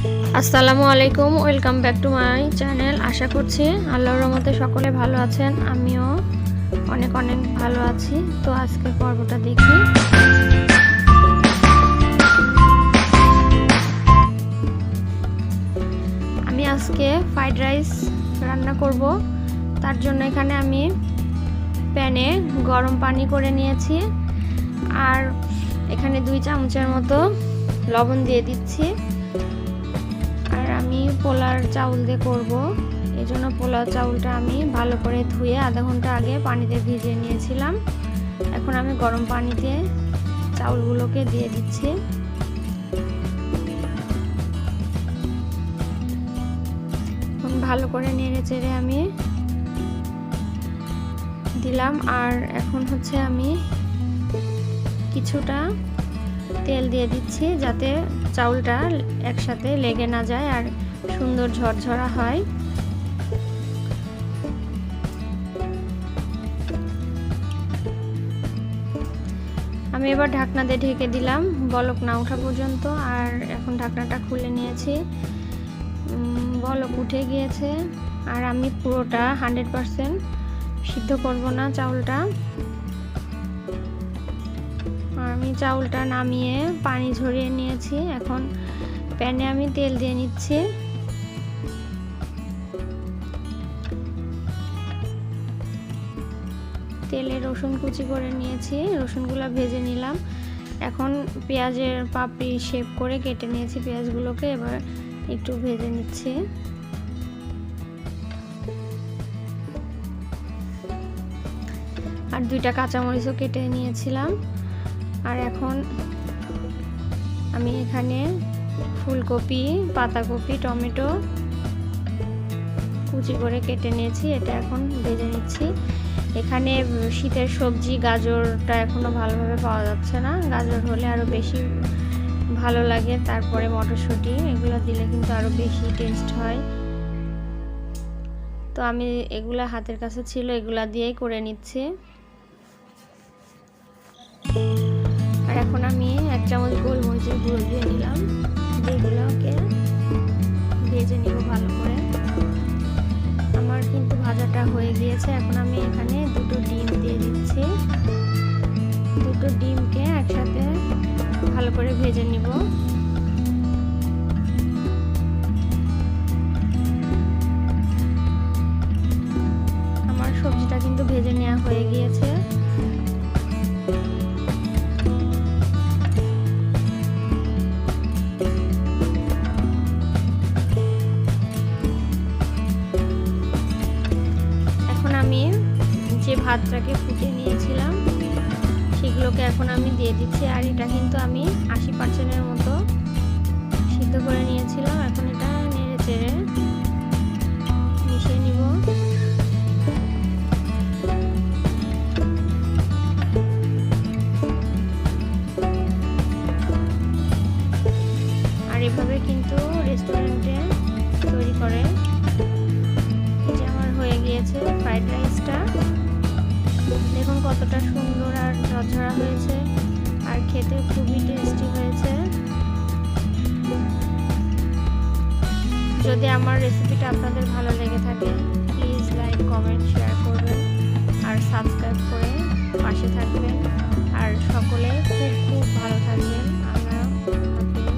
আসসালামু আলাইকুম, welcome back to my channel. আশা করছি আল্লাহর রহমতে সকলে ভালো আছেন, আমিও অনেক অনেক ভালো আছি। তো আজকের পর্বটা দেখি। আমি আজকে ফ্রাইড রাইস রান্না করব। তার জন্য এখানে আমি প্যানে গরম পানি করে নিয়েছি, আর এখানে 2 চামচের মতো লবণ দিয়ে দিচ্ছি। আর আমি পোলার চাউল দিয়ে করব, এই জন্য পোলাও চাউলটা আমি ভালো করে ধুয়ে আধা ঘন্টা আগে পানিতে ভিজিয়ে নিয়েছিলাম। এখন আমি গরম পানিতে চাউলগুলোকে দিয়ে দিচ্ছি। ভালো করে নেড়ে চেড়ে আমি দিলাম। আর এখন হচ্ছে আমি কিছুটা তেল দিয়ে দিচ্ছি, যাতে চাউলটা একসাথে লেগে না যায় আর সুন্দর ঝরঝরা হয়। আমি এবার ঢাকনা দিয়ে ঢেকে দিলাম বলক না ওঠা পর্যন্ত। আর এখন ঢাকনাটা খুলে নিয়েছি, বলক উঠে গিয়েছে। আর আমি পুরোটা 100% সিদ্ধ করব না চাউলটা। আমি চাউলটা নামিয়ে পানি ঝরিয়ে নিয়েছি। এখন প্যানে আমি তেল দিয়ে নিচ্ছি। তেলে রসুন কুচি করে নিয়েছি, রসুনগুলো ভেজে নিলাম। এখন পেঁয়াজের পাপড়ি শেপ করে কেটে নিয়েছি পেঁয়াজগুলোকে, এবার একটু ভেজে নিচ্ছি। আর 2টা কাঁচামরিচও কেটে নিয়েছিলাম। আর এখন আমি এখানে ফুলকপি, পাতাকপি, টমেটো কুচি করে কেটে নিয়েছি, এটা এখন ভেজে নিচ্ছি। এখানে শীতের সবজি গাজরটা এখনো ভালোভাবে পাওয়া যাচ্ছে না, গাজর হলে আরো বেশি ভালো লাগে। তারপরে মটরশুঁটি, এগুলো দিলে কিন্তু আরো বেশি টেস্ট হয়। তো আমি এগুলা হাতের কাছে ছিল, এগুলা দিয়েই করে নিচ্ছি। আর এখন আমি 1 চামচ গোলমরিচের গুঁড়ো দিয়ে নিলাম, যেগুলোকে ভেজে নিব ভালো করে। আমার কিন্তু ভাজাটা হয়ে গিয়েছে। এখন আমি এখানে 2টো ডিম দিয়ে দিচ্ছি। 2টো ডিমকে একসাথে ভালো করে ভেজে নিব। আমার সবজিটা কিন্তু ভেজে নেওয়া হয়ে গিয়েছে। আমি যে ভাতটাকে ফুটিয়ে নিয়েছিলাম সেগুলোকে এখন আমি দিয়ে দিচ্ছি। আর এটা কিন্তু আমি 80%-এর মতো সিদ্ধ করে নিয়েছিলাম। এখন এটা নেড়ে চেড়ে মিশিয়ে নিব। আর এভাবে কিন্তু রেস্টুরেন্টে তৈরি করে। হয়ে গিয়েছে ফ্রাইড রাইসটা, দেখুন কতটা সুন্দর আর ঝরঝরা হয়েছে, আর খেতে খুবই টেস্টি হয়েছে। যদি আমার রেসিপিটা আপনাদের ভালো লেগে থাকে, প্লিজ লাইক, কমেন্ট, শেয়ার করবেন আর সাবস্ক্রাইব করে পাশে থাকবেন। আর সকলে খুব খুব ভালো থাকবেন। আল্লাহ হাফেজ।